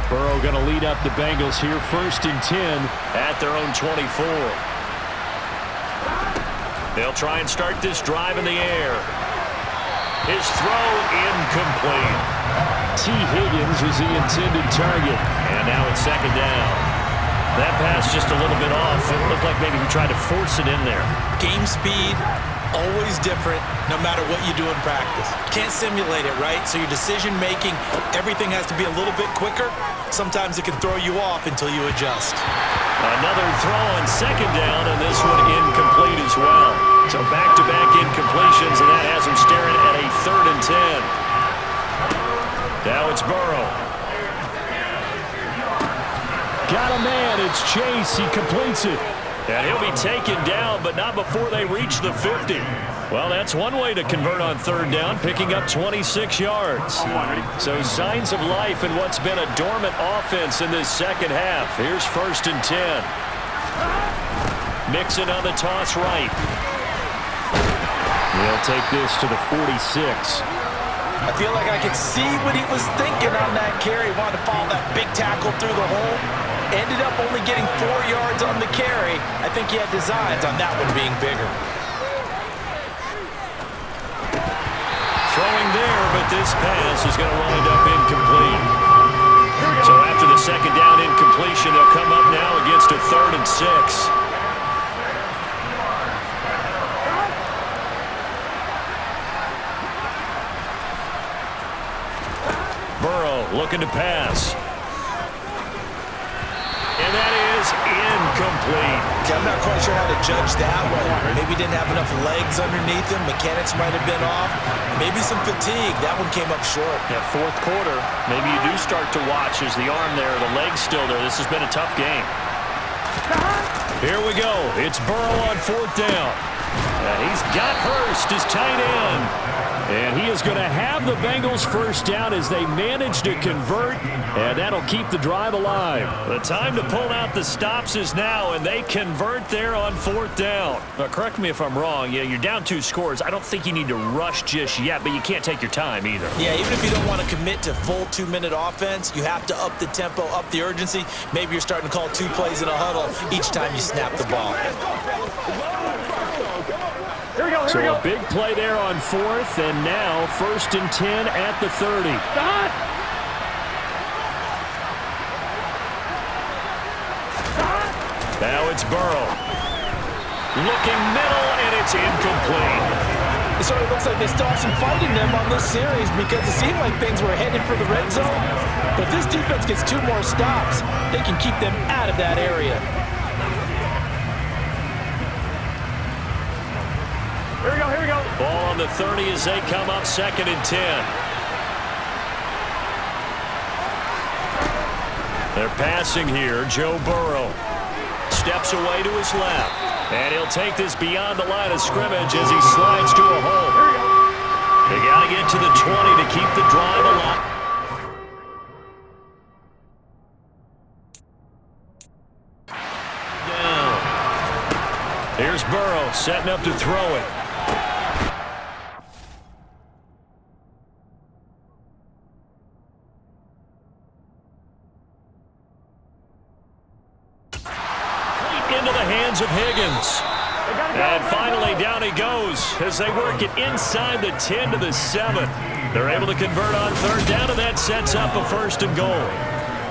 Burrow going to lead up the Bengals here, 1st and 10 at their own 24. They'll try and start this drive in the air. His throw incomplete. T. Higgins was the intended target. And now it's 2nd down. That pass just a little bit off. It looked like maybe he tried to force it in there. Game speed, always different no matter what you do in practice. Can't simulate it, right? So your decision-making, everything has to be a little bit quicker. Sometimes it can throw you off until you adjust. Another throw on 2nd down, and this one incomplete as well. So back-to-back incompletions, and that has him staring at a 3rd and 10. Now it's Burrow. Got a man. It's Chase. He completes it. And he'll be taken down, but not before they reach the 50. Well, that's one way to convert on 3rd down, picking up 26 yards. So signs of life in what's been a dormant offense in this 2nd half. Here's 1st and 10. Mixon on the toss right. He'll take this to the 46. I feel like I could see what he was thinking on that carry. Wanted to follow that big tackle through the hole. Ended up only getting 4 yards on the carry. I think he had designs on that one being bigger. Throwing there, but this pass is going to wind up incomplete. So after the 2nd down incompletion, they'll come up now against a 3rd and 6. Burrow looking to pass. And that is incomplete. I'm not quite sure how to judge that one. Maybe didn't have enough legs underneath him. Mechanics might have been off. Maybe some fatigue. That one came up short. Yeah, 4th quarter. Maybe you do start to watch as the arm there, the leg's still there. This has been a tough game. Here we go. It's Burrow on 4th down. And he's got Hurst, his tight end. And he is going to have the Bengals 1st down as they manage to convert, and that'll keep the drive alive. The time to pull out the stops is now, and they convert there on 4th down. Now, correct me if I'm wrong. Yeah, you're down 2 scores. I don't think you need to rush just yet, but you can't take your time either. Yeah, even if you don't want to commit to full 2-minute offense, you have to up the tempo, up the urgency. Maybe you're starting to call 2 plays in a huddle each time you snap the ball. So a big play there on 4th, and now 1st and 10 at the 30. Now it's Burrow. Looking middle, and it's incomplete. So it looks like they still have some fight in them on this series because it seemed like things were headed for the red zone. But if this defense gets 2 more stops, they can keep them out of that area. Here we go. Ball on the 30 as they come up 2nd and 10. They're passing here. Joe Burrow steps away to his left. And he'll take this beyond the line of scrimmage as he slides to a hole. They got to get to the 20 to keep the drive alive. Down. Here's Burrow setting up to throw it. Into the hands of Higgins. And finally down he goes as they work it inside the 10 to the 7. They're able to convert on 3rd down, and that sets up a 1st and goal.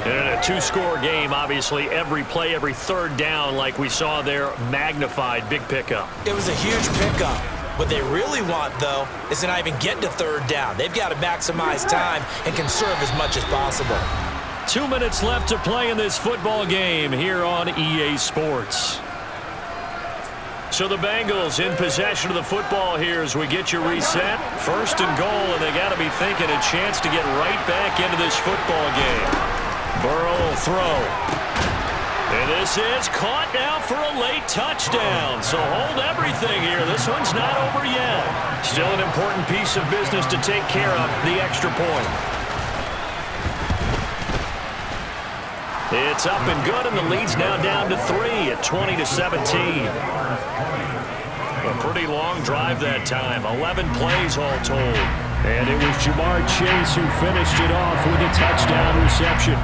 And in a 2-score game, obviously every play, every 3rd down, like we saw there, magnified. Big pickup. It was a huge pickup. What they really want, though, is to not even get to 3rd down. They've got to maximize time and conserve as much as possible. 2 minutes left to play in this football game here on EA Sports. So the Bengals in possession of the football here as we get you reset. 1st and goal, and they got to be thinking a chance to get right back into this football game. Burrow will throw. And this is caught now for a late touchdown. So hold everything here. This one's not over yet. Still an important piece of business to take care of, the extra point. It's up and good, and the lead's now down to 3 at 20-17. A pretty long drive that time, 11 plays all told. And it was Jamar Chase who finished it off with a touchdown reception.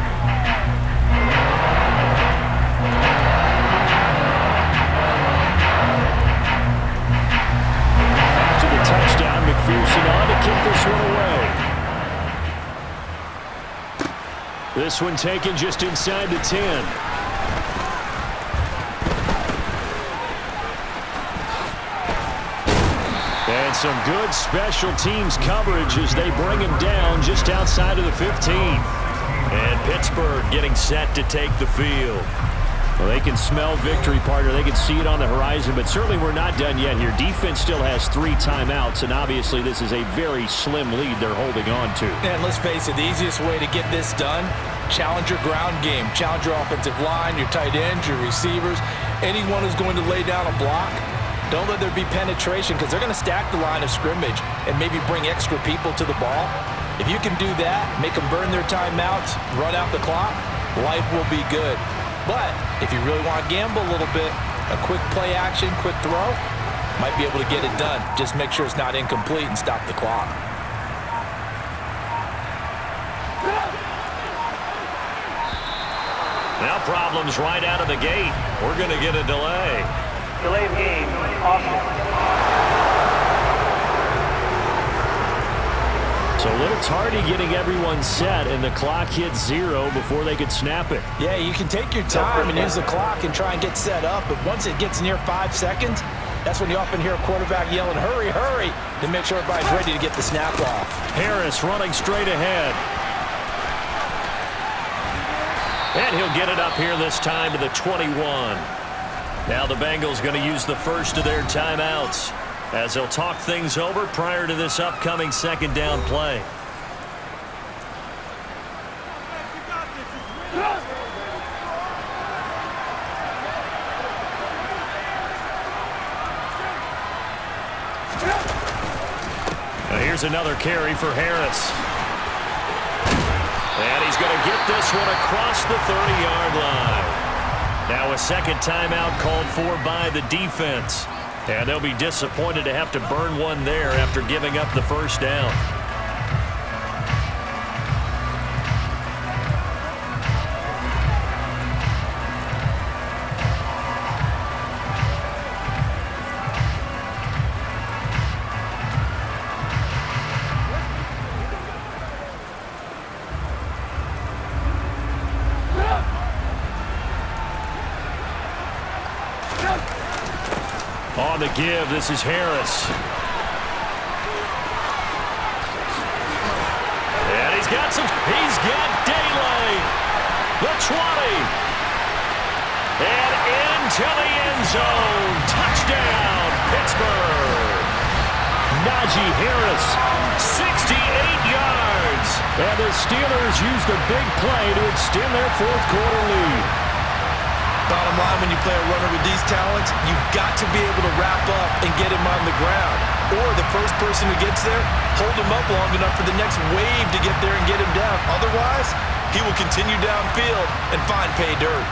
After the touchdown, McPherson on to kick this one away. This one taken just inside the 10. And some good special teams coverage as they bring him down just outside of the 15. And Pittsburgh getting set to take the field. Well, they can smell victory, partner. They can see it on the horizon, but certainly we're not done yet here. Defense still has 3 timeouts, and obviously this is a very slim lead they're holding on to. And let's face it, the easiest way to get this done, challenge your ground game. Challenge your offensive line, your tight ends, your receivers, anyone who's going to lay down a block. Don't let there be penetration because they're going to stack the line of scrimmage and maybe bring extra people to the ball. If you can do that, make them burn their timeouts, run out the clock, life will be good. But if you really want to gamble a little bit, a quick play action, quick throw, might be able to get it done. Just make sure it's not incomplete and stop the clock. Now problems right out of the gate. We're going to get a delay. Delay of game, option. So a little tardy getting everyone set, and the clock hit 0 before they could snap it. Yeah, you can take your time and use the clock and try and get set up, but once it gets near 5 seconds, that's when you often hear a quarterback yelling, hurry, hurry, to make sure everybody's ready to get the snap off. Harris running straight ahead. And he'll get it up here this time to the 21. Now the Bengals going to use the first of their timeouts as they'll talk things over prior to this upcoming second down play. Now here's another carry for Harris. And he's going to get this one across the 30-yard line. Now a second timeout called for by the defense. And they'll be disappointed to have to burn one there after giving up the first down. On the give, this is Harris. And he's got daylight. The 20. And into the end zone. Touchdown, Pittsburgh. Najee Harris, 68 yards. And the Steelers use the big play to extend their fourth quarter lead. Bottom line, when you play a runner with these talents, you've got to be able to wrap up and get him on the ground. Or the first person who gets there, hold him up long enough for the next wave to get there and get him down. Otherwise, he will continue downfield and find pay dirt.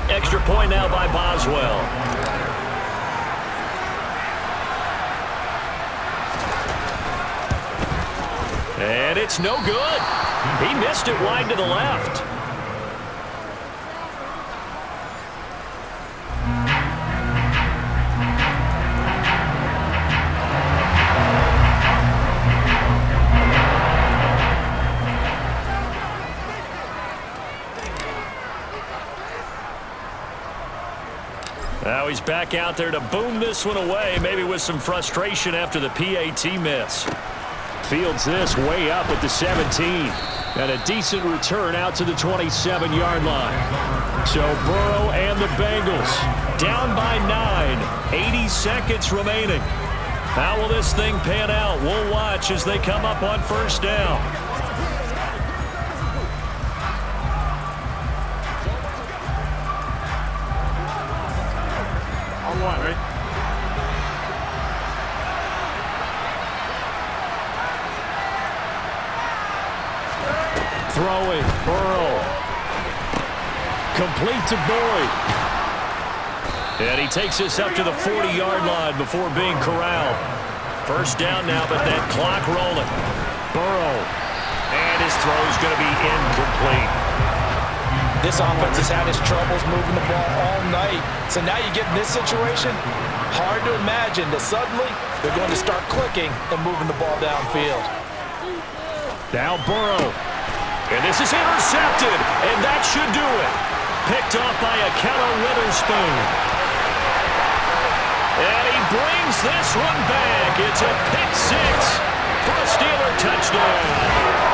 Extra point now by Boswell. And it's no good. He missed it wide to the left. Now he's back out there to boom this one away, maybe with some frustration after the PAT miss. Fields this way up at the 17. And a decent return out to the 27-yard line. So Burrow and the Bengals down by 9. 80 seconds remaining. How will this thing pan out? We'll watch as they come up on first down. Throwing, Burrow. Complete to Boyd. And he takes us up to the 40-yard line before being corralled. First down now, but that clock rolling. Burrow. And his throw is going to be incomplete. This offense has had its troubles moving the ball all night. So now you get in this situation, hard to imagine that suddenly they're going to start clicking and moving the ball downfield. Now Burrow. And this is intercepted, and that should do it. Picked off by a Keller Witherspoon. And he brings this one back. It's a pick six for a Steeler touchdown.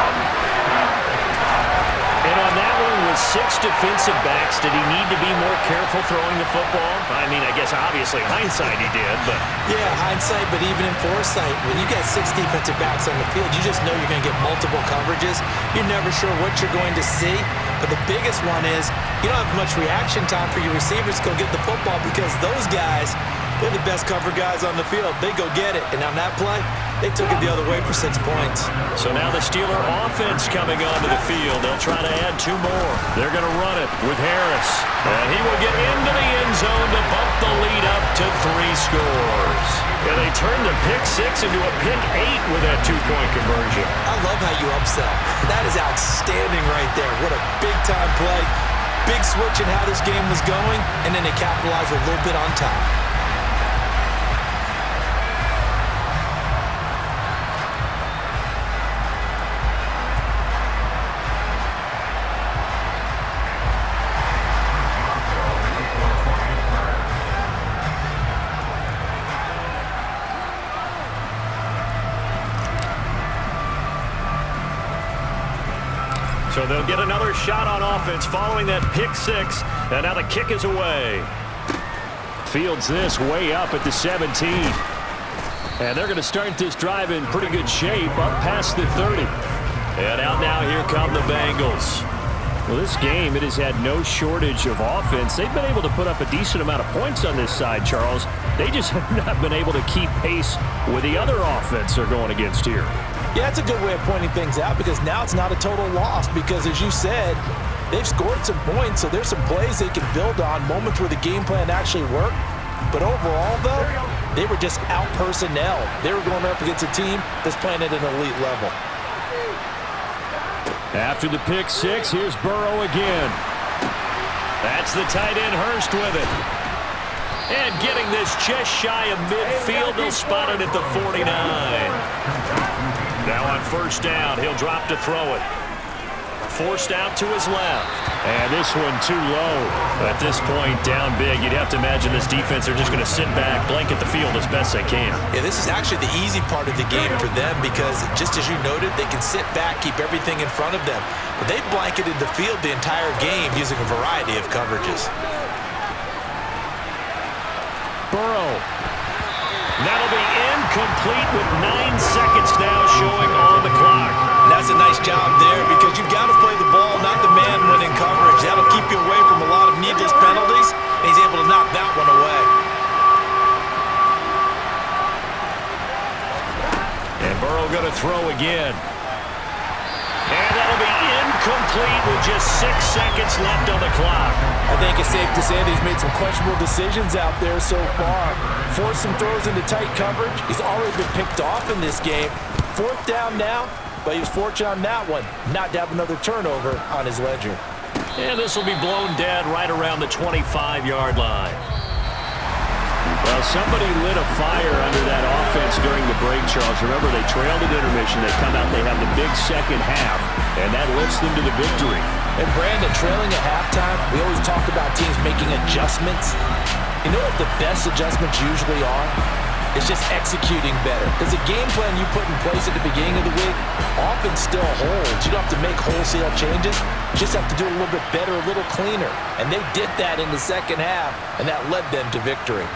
And on that one, with 6 defensive backs, did he need to be more careful throwing the football? I mean, I guess obviously hindsight he did, but... Yeah, hindsight, but even in foresight, when you got 6 defensive backs on the field, you just know you're going to get multiple coverages. You're never sure what you're going to see. But the biggest one is you don't have much reaction time for your receivers to go get the football because those guys, they're the best cover guys on the field. They go get it. And on that play, they took it the other way for 6 points. So now the Steeler offense coming onto the field. They'll try to add 2 more. They're going to run it with Harris. And he will get into the end zone to bump the lead up to 3 scores. And they turn the pick 6 into a pick 8 with that 2-point conversion. I love how you upsell. That is outstanding right there. What a big-time play. Big switch in how this game was going, and then they capitalized a little bit on top. So they'll get another shot on offense following that pick 6. And now the kick is away. Fields this way up at the 17. And they're going to start this drive in pretty good shape up past the 30. And out now, here come the Bengals. Well, this game, it has had no shortage of offense. They've been able to put up a decent amount of points on this side, Charles. They just have not been able to keep pace with the other offense they're going against here. Yeah, that's a good way of pointing things out because now it's not a total loss because, as you said, they've scored some points, so there's some plays they can build on, moments where the game plan actually worked. But overall, though, they were just out-personnel. They were going up against a team that's playing at an elite level. After the pick 6, here's Burrow again. That's the tight end Hurst with it. And getting this just shy of midfield, they'll spot it at the 49. Now on first down, he'll drop to throw it. Forced out to his left. And this one too low. At this point, down big. You'd have to imagine this defense are just going to sit back, blanket the field as best they can. Yeah, this is actually the easy part of the game for them because, just as you noted, they can sit back, keep everything in front of them. But they've blanketed the field the entire game using a variety of coverages. Burrow. That'll be incomplete with 9 seconds now showing on the clock. That's a nice job there because you've got to play the ball, not the man winning coverage. That'll keep you away from a lot of needless penalties, and he's able to knock that one away. And Burrow going to throw again. And that'll be incomplete with just 6 seconds left on the clock. I think it's safe to say that he's made some questionable decisions out there so far. Forced some throws into tight coverage. He's already been picked off in this game. 4th down now, but he was fortunate on that one not to have another turnover on his ledger. And this will be blown dead right around the 25-yard line. Well, somebody lit a fire under that offense during the break, Charles. Remember, they trailed at intermission. They come out, they have the big second half, and that lifts them to the victory. And Brandon, trailing at halftime, we always talk about teams making adjustments. You know what the best adjustments usually are? It's just executing better. Because the game plan you put in place at the beginning of the week often still holds. You don't have to make wholesale changes. You just have to do it a little bit better, a little cleaner. And they did that in the second half, and that led them to victory.